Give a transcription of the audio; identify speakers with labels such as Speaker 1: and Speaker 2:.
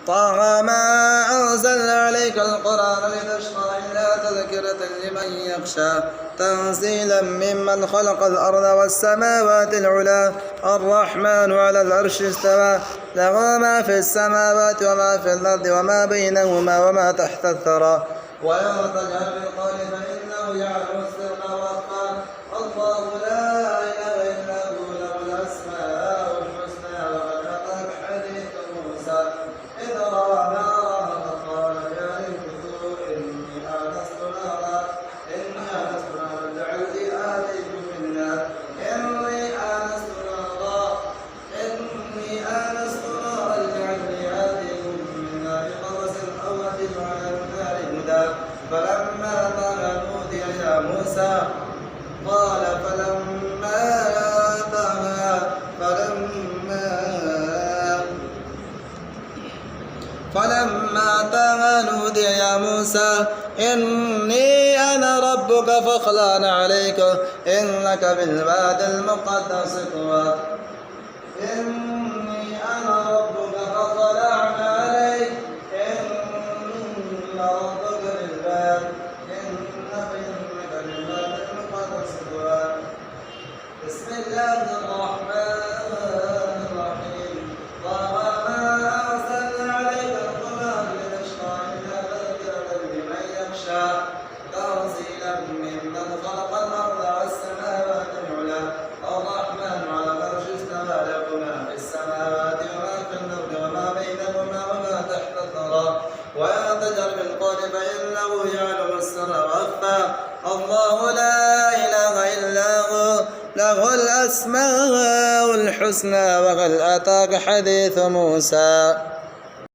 Speaker 1: طه ما أنزلنا عليك القرآن لتشقى إلا تذكرة لمن يخشى تنزيلا ممن خلق الأرض والسماوات العلى الرحمن على العرش استوى له ما في السماوات وما في الأرض وما بينهما وما تحت الثرى ويوم تجهر بالقول فإنه يعلم السر وأخفى الله لا إله إلا هو له الأسماء الحسنى وقد أتاك حديث موسى إذ رأى نارا فقال يا أيها إني آنست نارا لعلي آتيكم منها لعلي آنست نارا لعلي آتيكم منها بقبس أو أجد على النار هدى فلما طغى نودي يا موسى قال فلما طغى نودي يا موسى إني أنا ربك فاخلع عليك إنك بالواد المقدس طوى إني أنا ربك فاخلع عليك إن ربك بالواد إنك بالواد المقدس طوى بسم الله الرحمن الرحيم طه ما أرسلنا عليك القرآن لتشقى إلا تذكرة لمن يخشى تنزيلا ممن خلق الأرض والسماوات العلى الرحمن على العرش استوى له ما في السماوات وما في الأرض وما بينهما وما تحت الثرى ولا تجهر بالقول فإنه يعلم السر وأخفى الله لا إله إلا هو له الأسماء الحسنى وهل أتاك حديث موسى